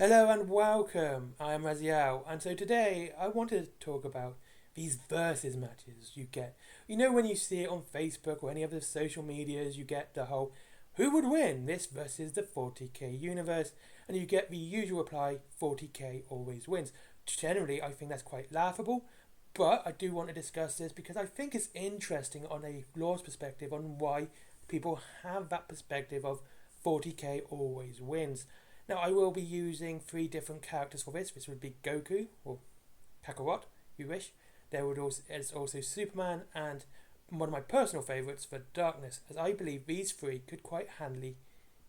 Hello and welcome. I am Raziel, and so today I wanted to talk about these versus matches you get. You know, when you see it on Facebook or any other social medias, you get the whole who would win this versus the 40k universe, and you get the usual reply 40k always wins. Generally, I think that's quite laughable, but I do want to discuss this because I think it's interesting on a law's perspective on why people have that perspective of 40k always wins. Now, I will be using three different characters for this. This would be Goku, or Kakarot, if you wish. There's also Superman, and one of my personal favourites for Darkness, as I believe these three could quite handily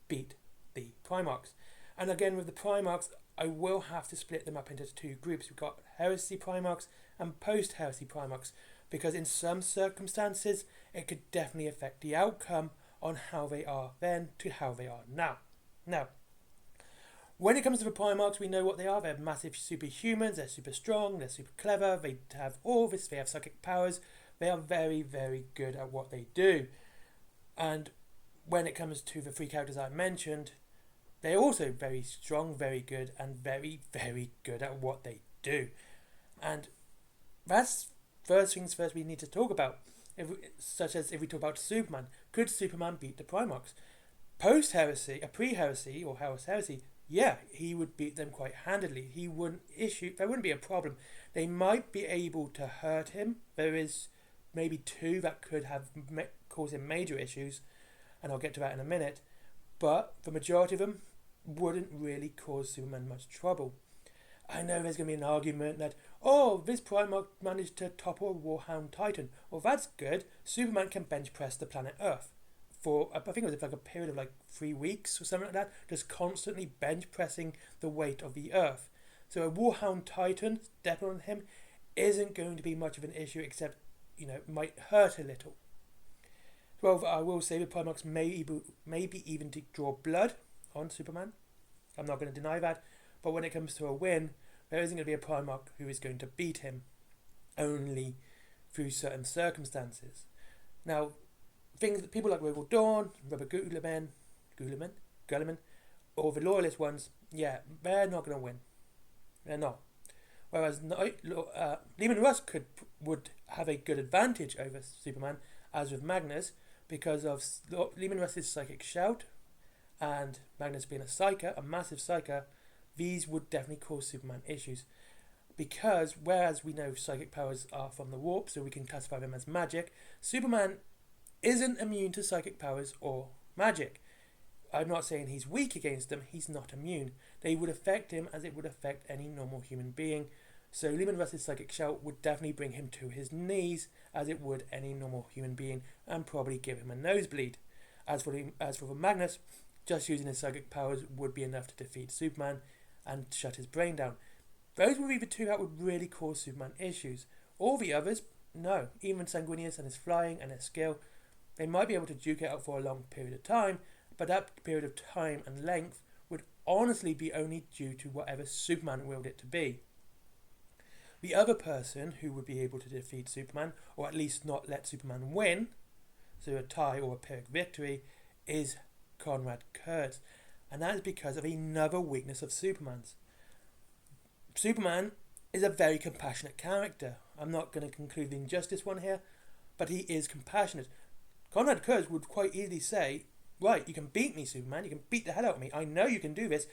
beat the Primarchs. And again, with the Primarchs, I will have to split them up into two groups. We've got Heresy Primarchs and Post-Heresy Primarchs, because in some circumstances, it could definitely affect the outcome on how they are then to how they are now. Now, when it comes to the Primarchs, we know what they are. They're massive superhumans, they're super strong, they're super clever, they have all this, they have psychic powers. They are very, very good at what they do. And when it comes to the three characters I mentioned, they're also very strong, very good, and very, very good at what they do. And that's first things first we need to talk about. Such as if we talk about Superman, could Superman beat the Primarchs? Post-heresy, a pre-heresy or heresy, yeah, he would beat them quite handily. There wouldn't be a problem. They might be able to hurt him. There is maybe two that could have caused him major issues, and I'll get to that in a minute. But the majority of them wouldn't really cause Superman much trouble. I know there's going to be an argument that, oh, this Primarch managed to topple a Warhound Titan. Well, that's good. Superman can bench press the planet Earth for, I think it was like a period of like 3 weeks or something like that, just constantly bench pressing the weight of the Earth. So a Warhound Titan stepping on him isn't going to be much of an issue, except, might hurt a little. Well, I will say the Primarchs maybe even to draw blood on Superman. I'm not going to deny that. But when it comes to a win, there isn't going to be a Primarch who is going to beat him, only through certain circumstances. Now, people like Rogal Dawn, Rubber Guilliman, or the Loyalist ones, yeah, they're not going to win. They're not. Whereas Leman Russ would have a good advantage over Superman, as with Magnus, because of Leman Russ's psychic shout, and Magnus being a massive psyker. These would definitely cause Superman issues, because whereas we know psychic powers are from the warp, so we can classify them as magic, Superman isn't immune to psychic powers or magic. I'm not saying he's weak against them, he's not immune. They would affect him as it would affect any normal human being. So Leman Russ's psychic shout would definitely bring him to his knees, as it would any normal human being, and probably give him a nosebleed. As for Magnus, just using his psychic powers would be enough to defeat Superman and shut his brain down. Those would be the two that would really cause Superman issues. All the others, no. Even Sanguinius and his flying and his skill, they might be able to duke it out for a long period of time, but that period of time and length would honestly be only due to whatever Superman willed it to be. The other person who would be able to defeat Superman, or at least not let Superman win, so a tie or a Pyrrhic victory, is Konrad Kurz. And that is because of another weakness of Superman's. Superman is a very compassionate character. I'm not going to conclude the injustice one here, but he is compassionate. Konrad Kurz would quite easily say, right, you can beat me, Superman, you can beat the hell out of me, I know you can do this,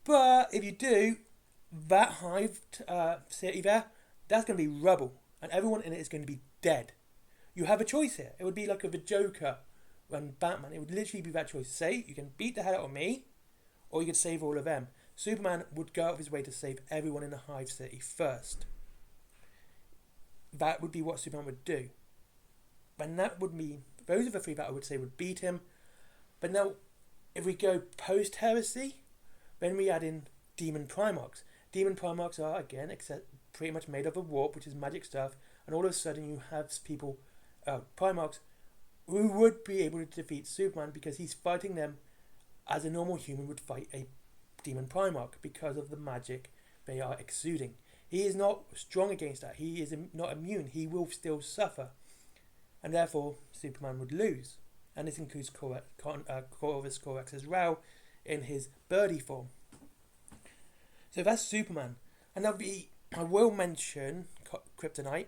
but if you do, that hive city there, that's going to be rubble, and everyone in it is going to be dead. You have a choice here. It would be like with the Joker and Batman. It would literally be that choice. Say, you can beat the hell out of me, or you could save all of them. Superman would go out of his way to save everyone in the Hive City first. That would be what Superman would do. And that would mean, those are the three that I would say would beat him. But now, if we go post-heresy, then we add in Demon Primarchs. Demon Primarchs are, again, pretty much made of a warp, which is magic stuff, and all of a sudden you have Primarchs, who would be able to defeat Superman because he's fighting them as a normal human would fight a Demon Primarch because of the magic they are exuding. He is not strong against that. He is not immune. He will still suffer. And therefore, Superman would lose. And this includes Corvus Corax as well in his birdie form. So that's Superman. And I will mention Kryptonite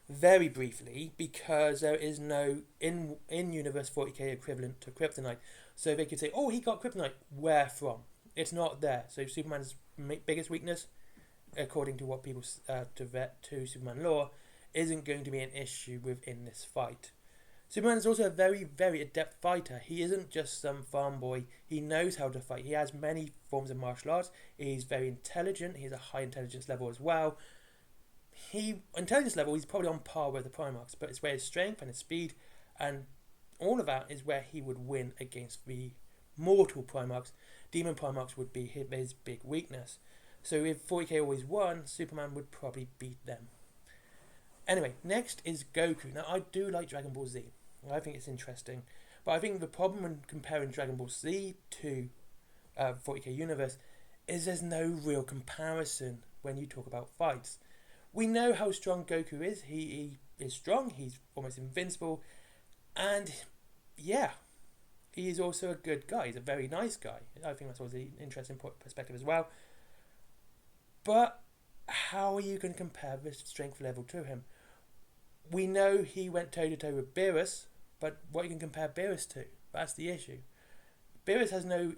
very briefly because there is no in Universe 40k equivalent to Kryptonite. So they could say, oh, he got Kryptonite. Where from? It's not there. So Superman's biggest weakness, according to what people to Superman lore, isn't going to be an issue within this fight. Superman is also a very, very adept fighter. He isn't just some farm boy. He knows how to fight. He has many forms of martial arts. He's very intelligent. He has a high intelligence level as well. Intelligence level, he's probably on par with the Primarchs, but it's where his strength and his speed and all of that is where he would win against the mortal Primarchs. Demon Primarchs would be his big weakness. So if 40k always won, Superman would probably beat them. Anyway, next is Goku. Now, I do like Dragon Ball Z. I think it's interesting. But I think the problem when comparing Dragon Ball Z to 40k Universe is there's no real comparison when you talk about fights. We know how strong Goku is. He is strong. He's almost invincible. And, yeah, he is also a good guy. He's a very nice guy. I think that's always an interesting perspective as well. But how are you going to compare the strength level to him? We know he went toe-to-toe with Beerus, but what you can compare Beerus to? That's the issue. Beerus has no,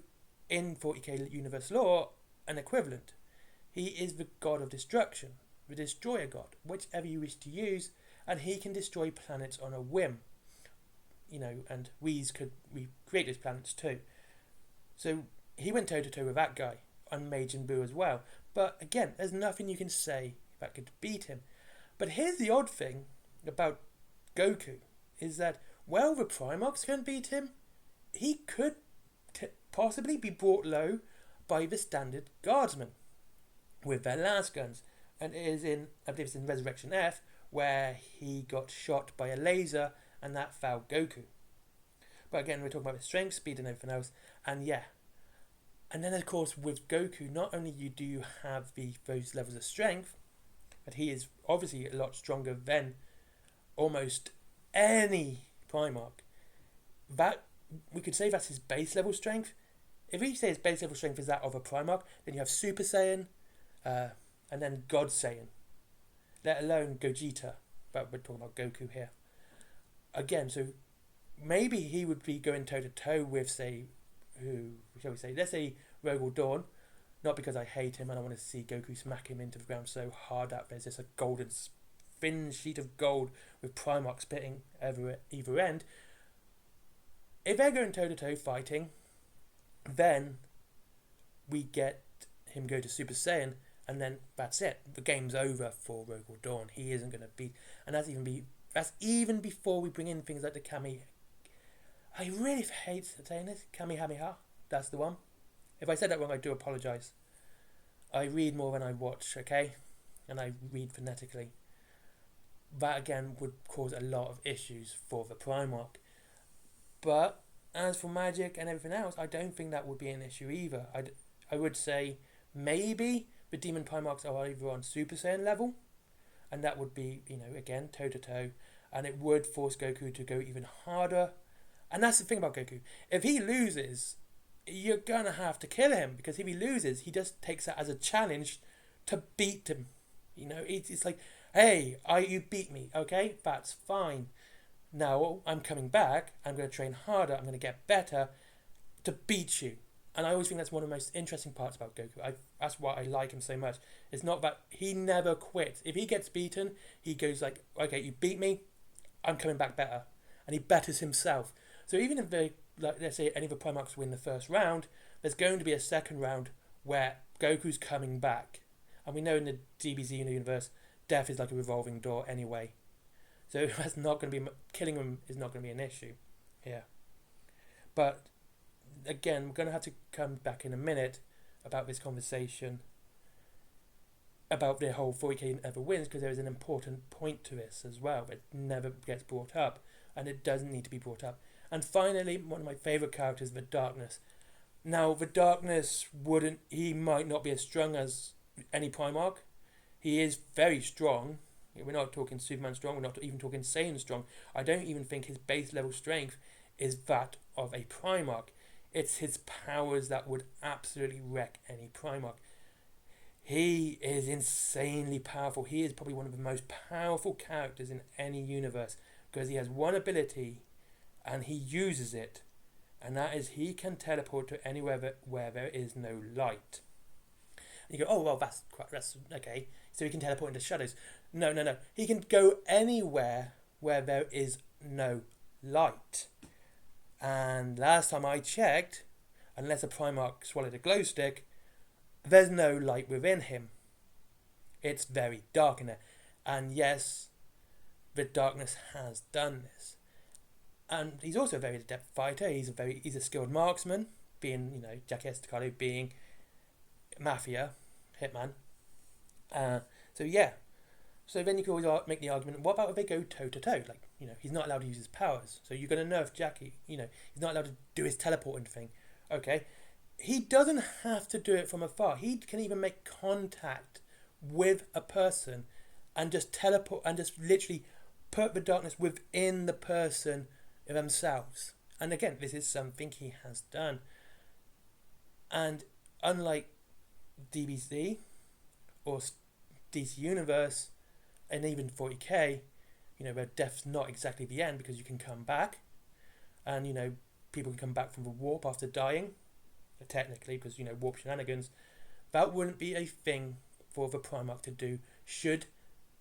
in 40k Universe lore, an equivalent. He is the god of destruction, the destroyer god, whichever you wish to use, and he can destroy planets on a whim. And we create those planets too. So he went toe-to-toe with that guy, and Majin Buu as well. But again, there's nothing you can say that could beat him. But here's the odd thing about Goku, is that, well, the Primarchs can beat him. He could possibly be brought low by the standard guardsmen with their lasguns. And it is I believe it's in Resurrection F, where he got shot by a laser and that fouled Goku. But again, we're talking about the strength, speed and everything else. And yeah. And then of course with Goku, not only do you have those levels of strength, but he is obviously a lot stronger than almost any Primarch. That we could say that's his base level strength. If we say his base level strength is that of a Primarch, then you have Super Saiyan, and then God Saiyan. Let alone Gogeta. But we're talking about Goku here. Again, so maybe he would be going toe to toe with, say, let's say Rogel Dawn. Not because I hate him and I want to see Goku smack him into the ground so hard that there's just a golden thin sheet of gold with Primarch spitting over either end. If they're going toe to toe fighting, then we get him go to Super Saiyan, and then that's it. The game's over for Rogel Dawn. He isn't going to beat, and that's even before we bring in things like the Kami. I really hate saying this. Kamehameha. That's the one. If I said that wrong, I do apologise. I read more than I watch, okay? And I read phonetically. That again would cause a lot of issues for the Primarch. But as for magic and everything else, I don't think that would be an issue either. I would say maybe the Demon Primarchs are either on Super Saiyan level, and that would be, again, toe to toe, and it would force Goku to go even harder. And that's the thing about Goku. If he loses, you're going to have to kill him, because if he loses, he just takes that as a challenge to beat him. It's like, hey, you beat me, okay? That's fine. Now I'm coming back, I'm going to train harder, I'm going to get better to beat you. And I always think that's one of the most interesting parts about Goku. That's why I like him so much. It's not that he never quits. If he gets beaten, he goes like, okay, you beat me, I'm coming back better. And he betters himself. So even if let's say any of the Primarchs win the first round, there's going to be a second round where Goku's coming back. And we know in the DBZ universe, death is like a revolving door anyway. So that's not going to be, killing him is not going to be an issue here. But again, we're going to have to come back in a minute about this conversation about the whole 40k ever wins, because there is an important point to this as well that never gets brought up, and it doesn't need to be brought up. And finally, one of my favourite characters, the Darkness. Now, the Darkness he might not be as strong as any Primarch. He is very strong. We're not talking Superman strong, we're not even talking Saiyan strong. I don't even think his base level strength is that of a Primarch. It's his powers that would absolutely wreck any Primarch. He is insanely powerful. He is probably one of the most powerful characters in any universe because he has one ability and he uses it, and that is he can teleport to anywhere where there is no light. And you go, oh well, that's okay. So he can teleport into shadows. No, no, no. He can go anywhere where there is no light. And last time I checked, unless a Primarch swallowed a glow stick, there's no light within him. It's very dark in there. And yes, the darkness has done this. And he's also a very adept fighter. He's a skilled marksman, being Jackie Estacado being mafia hitman. So yeah. So then you can always make the argument: what about if they go toe to toe? Like he's not allowed to use his powers. So you're going to nerf Jackie. He's not allowed to do his teleporting thing. Okay, he doesn't have to do it from afar. He can even make contact with a person and just teleport and just literally put the darkness within the person themselves. And again, this is something he has done. And unlike DBZ or DC Universe and even 40k, where death's not exactly the end because you can come back, and people can come back from the warp after dying, technically, because warp shenanigans. That wouldn't be a thing for the Primarch to do should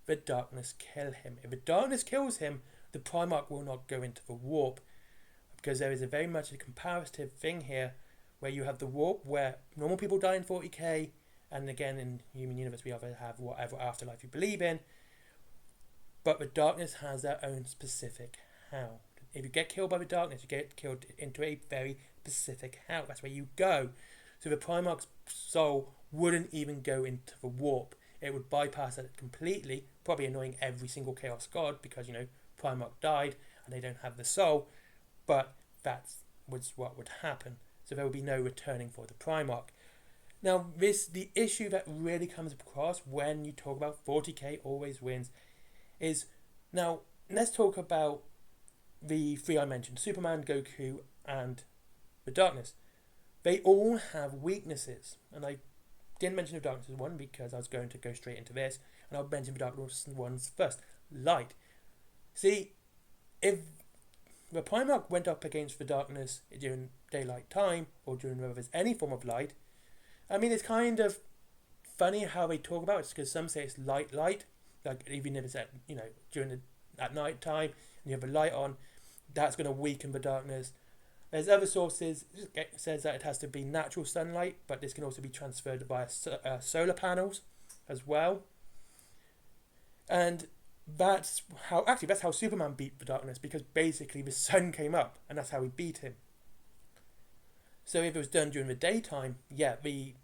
the darkness kill him. If the darkness kills him, the Primarch will not go into the warp, because there is a very much a comparative thing here where you have the warp where normal people die in 40k, and again in Human Universe we either have whatever afterlife you believe in, but the darkness has their own specific how. If you get killed by the darkness, you get killed into a very specific how. That's where you go. So the Primarch's soul wouldn't even go into the warp. It would bypass it completely, probably annoying every single Chaos God because, Primarch died and they don't have the soul, but that's what would happen. So there would be no returning for the Primarch. Now, the issue that really comes across when you talk about 40k always wins is, now, let's talk about the three I mentioned, Superman, Goku, and the Darkness. They all have weaknesses, and I didn't mention the Darkness as one because I was going to go straight into this, and I'll mention the Darkness ones first. Light. See, if the Primarch went up against the Darkness during daylight time, or during whether there's any form of light, I mean, it's kind of funny how they talk about it, because some say it's light, like even if it's at, at night time, and you have a light on, that's going to weaken the darkness. There's other sources, it says that it has to be natural sunlight, but this can also be transferred by solar panels as well. And that's how Superman beat the darkness, because basically the sun came up, and that's how he beat him. So if it was done during the daytime, yeah, the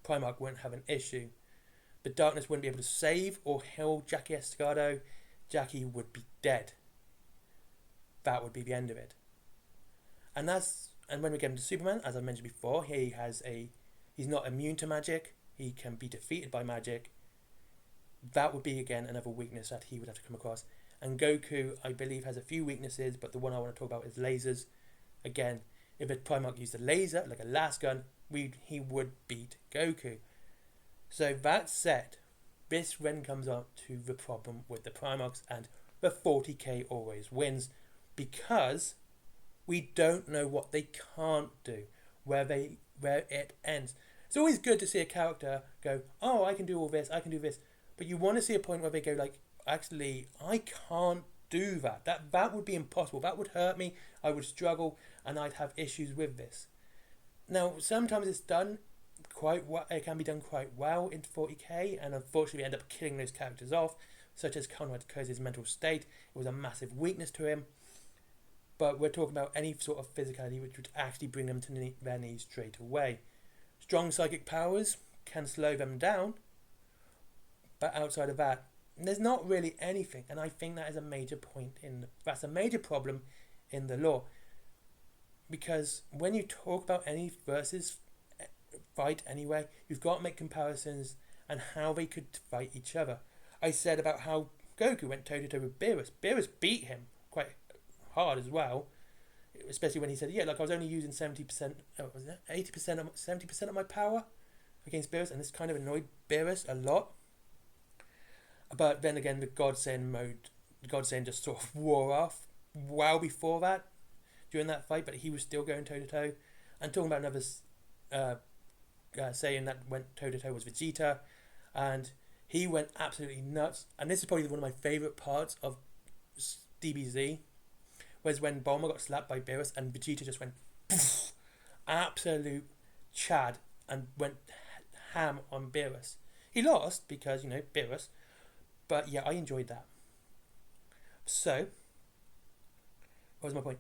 Primarch wouldn't have an issue. The darkness wouldn't be able to save or heal Jackie Estacado. Jackie would be dead. That would be the end of it. And when we get into Superman, as I mentioned before, he's not immune to magic. He can be defeated by magic. That would be again another weakness that he would have to come across. And Goku, I believe, has a few weaknesses, but the one I want to talk about is lasers. Again, if a Primarch used a laser, like a las gun, he would beat Goku. So that said, this then comes up to the problem with the Primarchs, and the 40k always wins, because we don't know what they can't do, where it ends. It's always good to see a character go, oh, I can do all this, I can do this, but you want to see a point where they go like, actually, I can't do that. That would be impossible. That would hurt me. I would struggle, and I'd have issues with this. Now, sometimes it's done quite well. It can be done quite well in 40k, and unfortunately, we end up killing those characters off, such as Conrad Kurtz's mental state. It was a massive weakness to him. But we're talking about any sort of physicality which would actually bring them to their knees straight away. Strong psychic powers can slow them down, but outside of that, there's not really anything, and I think that is a major point that's a major problem in the lore, because when you talk about any versus fight anyway, you've got to make comparisons and how they could fight each other. I said about how Goku went toe to toe with Beerus. Beerus beat him quite hard as well, especially when he said, yeah, like I was only using 70%, 80%, 70% of my power, against Beerus, and this kind of annoyed Beerus a lot. But then again, the Godsend just sort of wore off well before that, during that fight, but he was still going toe-to-toe. And talking about another Saiyan that went toe-to-toe was Vegeta, and he went absolutely nuts. And this is probably one of my favourite parts of DBZ, was when Bulma got slapped by Beerus and Vegeta just went poof, absolute Chad, and went ham on Beerus. He lost because, Beerus, but yeah, I enjoyed that. So, what was my point?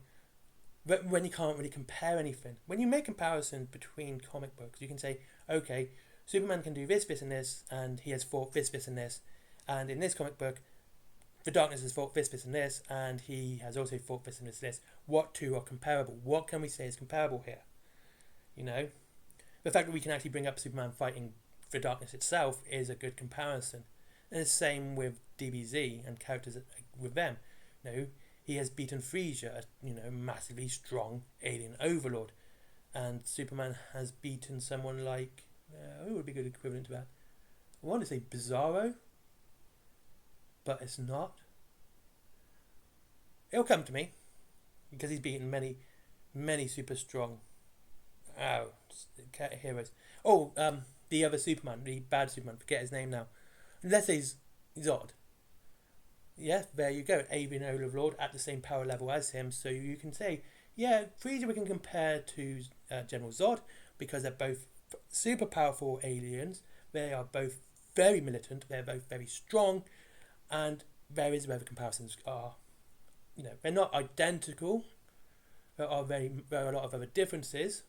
When you can't really compare anything, when you make comparisons between comic books, you can say, okay, Superman can do this, and this, and he has fought this, and this, and in this comic book, the Darkness has fought this, and this, and he has also fought this and this. What two are comparable? What can we say is comparable here? The fact that we can actually bring up Superman fighting the Darkness itself is a good comparison. And the same with DBZ and characters with them. He has beaten Frisia, massively strong alien overlord. And Superman has beaten someone like, who would be a good equivalent to that? I want to say Bizarro, but it's not. It'll come to me, because he's beaten many, many super strong heroes. The other Superman, the bad Superman, forget his name now. Let's say Zod. Yeah, there you go. Alien Overlord at the same power level as him. So you can say, yeah, Frieza we can compare to General Zod, because they're both super powerful aliens. They are both very militant. They're both very strong. And there is where the comparisons are. They're not identical. There are a lot of other differences.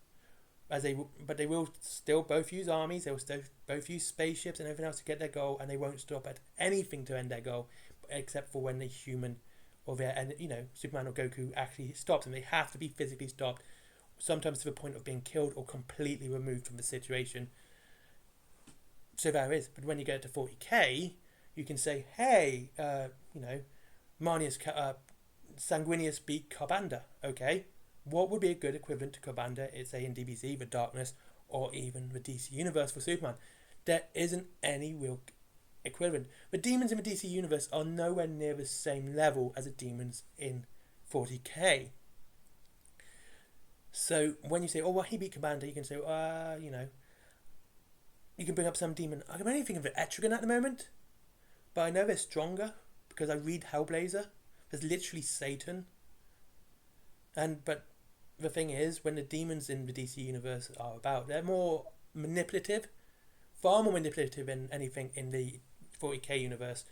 But they will still both use armies. They will still both use spaceships and everything else to get their goal, and they won't stop at anything to end their goal, except for when the human or Superman or Goku actually stops them. They have to be physically stopped, sometimes to the point of being killed or completely removed from the situation. So there is. But when you get to 40k, you can say, hey, Marnius Sanguinius beat Carbanda. Okay. What would be a good equivalent to Carbanda? It's in DBZ, the Darkness, or even the DC Universe for Superman. There isn't any real equivalent. The demons in the DC Universe are nowhere near the same level as the demons in 40k. So when you say, he beat Carbanda, you can say, you can bring up some demon. I can only think of the Etrigan at the moment, but I know they're stronger because I read Hellblazer. There's literally Satan. But the thing is, when the demons in the DC Universe are about, they're more manipulative, far more manipulative than anything in the 40k universe,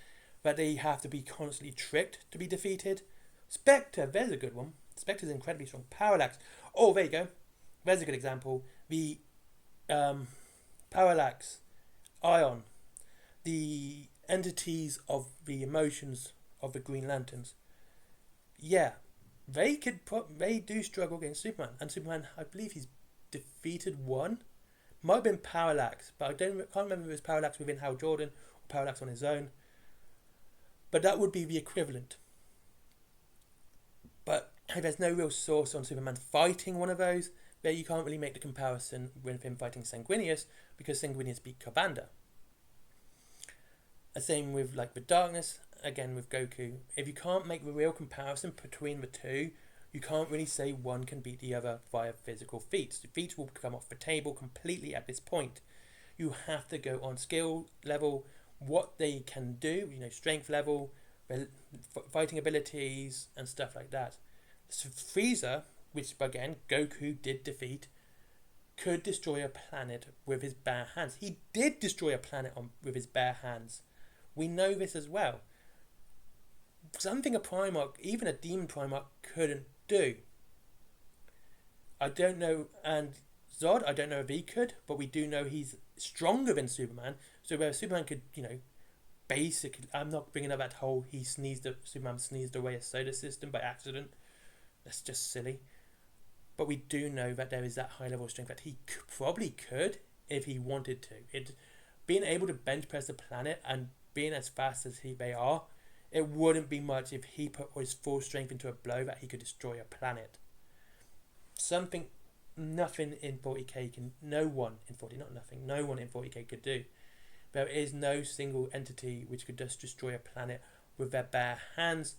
but they have to be constantly tricked to be defeated. Spectre, there's a good one. Spectre's incredibly strong. Parallax, there you go. There's a good example. The Parallax, Ion, the entities of the emotions of the Green Lanterns. Yeah. They do struggle against Superman, and Superman, I believe he's defeated one. Might have been Parallax, but I can't remember if it was Parallax within Hal Jordan or Parallax on his own. But that would be the equivalent. But there's no real source on Superman fighting one of those. There you can't really make the comparison with him fighting Sanguinius, because Sanguinius beat Carbanda. The same with the Darkness. Again with Goku, if you can't make the real comparison between the two, you can't really say one can beat the other via physical feats. The feats will come off the table completely at this point. You have to go on skill level, what they can do, strength level, fighting abilities and stuff like that. So Frieza, which again Goku did defeat, could destroy a planet with his bare hands. He did destroy a planet with his bare hands. We know this as well. Something a Primarch, even a Demon Primarch, couldn't do. I don't know, and Zod, I don't know if he could, but we do know he's stronger than Superman. So where Superman could, basically, I'm not bringing up that whole Superman sneezed away a solar system by accident. That's just silly. But we do know that there is that high level of strength that he probably could if he wanted to. Being able to bench press the planet and being as fast as they are, it wouldn't be much if he put his full strength into a blow that he could destroy a planet. Something nothing in 40k no one in 40k could do. There is no single entity which could just destroy a planet with their bare hands.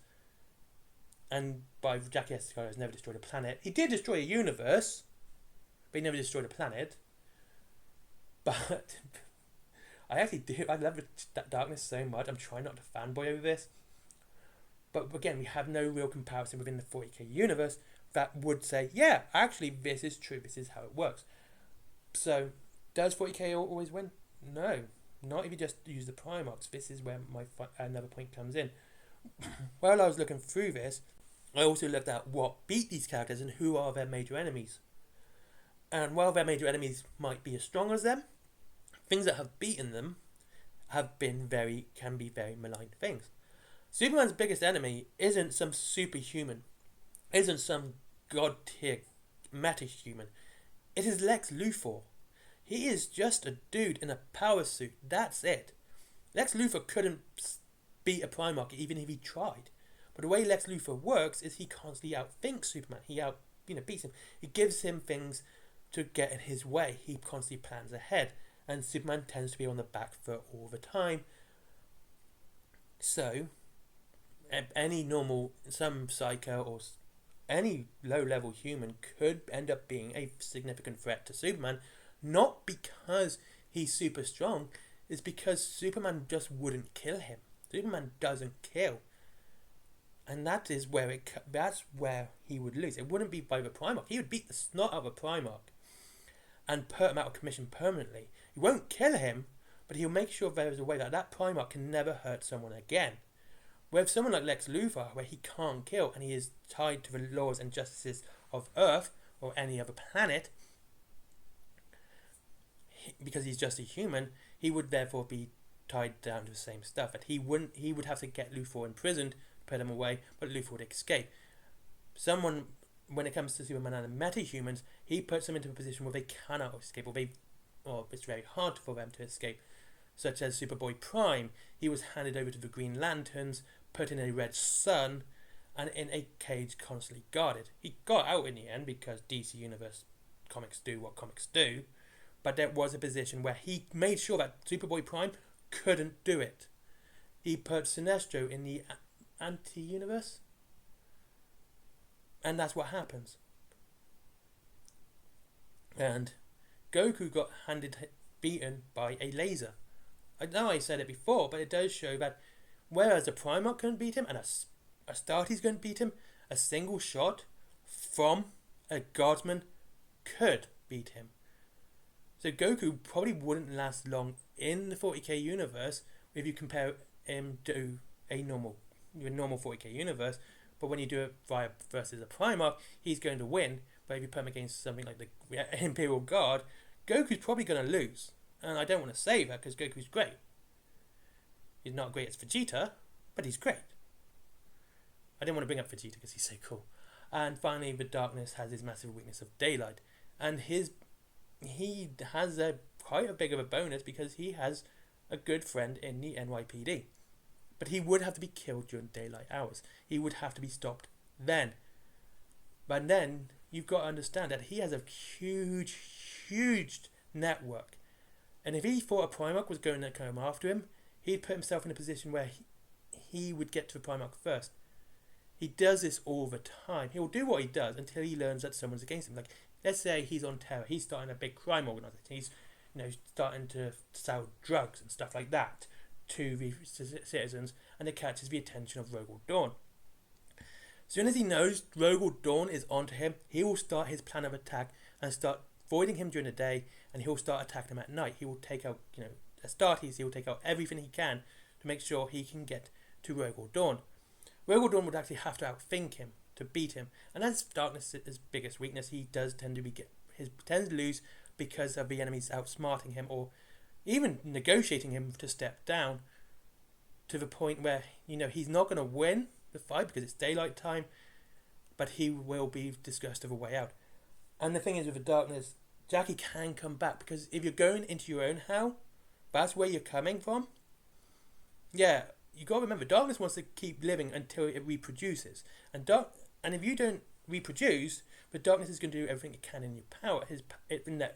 And by Jackie Escobar has never destroyed a planet. He did destroy a universe, but he never destroyed a planet. But I actually do. I love Darkness so much. I'm trying not to fanboy over this. But again, we have no real comparison within the 40k universe that would say, yeah, actually, this is true. This is how it works. So, does 40k always win? No. Not if you just use the Primarchs. This is where my another point comes in. While I was looking through this, I also looked at what beat these characters and who are their major enemies. And while their major enemies might be as strong as them, things that have beaten them can be very malign things. Superman's biggest enemy isn't some superhuman, isn't some god tier meta-human. It is Lex Luthor. He is just a dude in a power suit. That's it. Lex Luthor couldn't beat a Primarch even if he tried. But the way Lex Luthor works is he constantly outthinks Superman. He beats him. He gives him things to get in his way. He constantly plans ahead. And Superman tends to be on the back foot all the time. So, any normal, some psycho or any low-level human could end up being a significant threat to Superman. Not because he's super strong, it's because Superman just wouldn't kill him. Superman doesn't kill. And that's where he would lose. It wouldn't be by the Primarch. He would beat the snot out of a Primarch and put him out of commission permanently. He won't kill him, but he'll make sure there is a way that Primarch can never hurt someone again. With someone like Lex Luthor, where he can't kill and he is tied to the laws and justices of Earth or any other planet, because he's just a human, he would therefore be tied down to the same stuff. That he would have to get Luthor imprisoned, put him away, but Luthor would escape. When it comes to Superman and meta-humans, he puts them into a position where they cannot escape, or it's very hard for them to escape. Such as Superboy Prime, he was handed over to the Green Lanterns, put in a red sun, and in a cage constantly guarded. He got out in the end because DC Universe comics do what comics do, but there was a position where he made sure that Superboy Prime couldn't do it. He put Sinestro in the anti-universe, and that's what happens. And Goku got beaten by a laser. I know I said it before, but it does show that whereas a Primarch couldn't beat him and a Astartes couldn't beat him, a single shot from a Guardsman could beat him. So Goku probably wouldn't last long in the 40k universe if you compare him to a normal 40k universe. But when you do it versus a Primarch, he's going to win. But if you put him against something like the Imperial Guard, Goku's probably going to lose. And I don't want to say that because Goku's great. He's not great as Vegeta, but he's great. I didn't want to bring up Vegeta because he's so cool. And finally, the Darkness has his massive weakness of daylight. And he has quite a big of a bonus because he has a good friend in the NYPD. But he would have to be killed during daylight hours. He would have to be stopped then. But then, you've got to understand that he has a huge, huge network. And if he thought a Primarch was going to come after him, he'd put himself in a position where he would get to the Primarch first. He does this all the time. He'll do what he does until he learns that someone's against him. Like, let's say he's on Terror. He's starting a big crime organisation. He's, starting to sell drugs and stuff like that to the citizens, and it catches the attention of Rogel Dawn. As soon as he knows Rogel Dawn is onto him, he will start his plan of attack and start avoiding him during the day, and he'll start attacking him at night. He will take out, Astartes. He will take out everything he can to make sure he can get to Rogel Dawn. Rogel Dawn would actually have to outthink him to beat him, and that's Darkness' biggest weakness. He does tend to lose because of the enemies outsmarting him or even negotiating him to step down to the point where he's not going to win the fight because it's daylight time, but he will be discussed of a way out. And the thing is with the Darkness, Jackie can come back because if you're going into your own hell, that's where you're coming from. Yeah, you got to remember, Darkness wants to keep living until it reproduces, and if you don't reproduce, The darkness is going to do everything it can in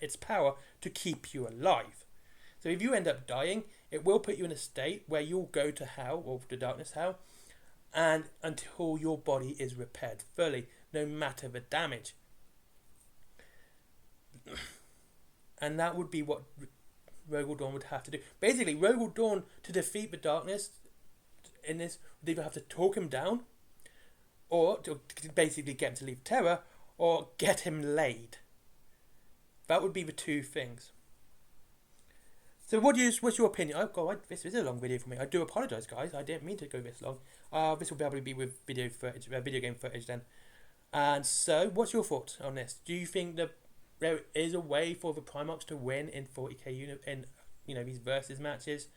its power to keep you alive. So if you end up dying, it will put you in a state where you'll go to hell, or the darkness hell, and until your body is repaired fully, no matter the damage. And that would be what Rogel Dawn would have to do. Basically, Rogel Dawn, to defeat the darkness in this, would either have to talk him down, or to basically get him to leave Terra, or get him laid. That would be the two things. So what's your opinion? Oh God, this is a long video for me. I do apologise, guys. I didn't mean to go this long. This will probably be with video game footage then. And so, what's your thoughts on this? Do you think that there is a way for the Primarchs to win in 40k these versus matches,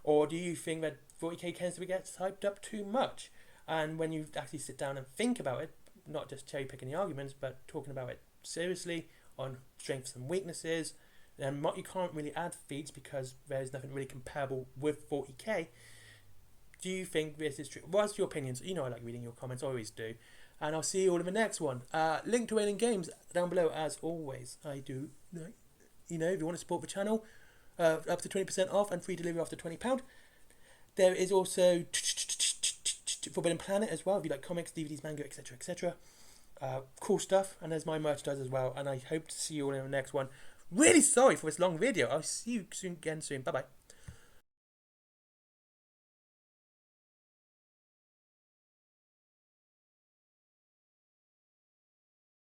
or do you think that 40k tends to get hyped up too much? And when you actually sit down and think about it, not just cherry picking the arguments, but talking about it seriously on strengths and weaknesses, and you can't really add feats because there's nothing really comparable with 40k. Do you think this is true? What's your opinions? You know I like reading your comments, I always do. And I'll see you all in the next one. Link to Wailing Games down below as always. I do, if you want to support the channel, up to 20% off and free delivery after £20. There is also Forbidden Planet as well, if you like comics, DVDs, manga, etc, etc. Cool stuff, and there's my merchandise as well, and I hope to see you all in the next one. Really sorry for this long video. I'll see you again soon. Bye bye.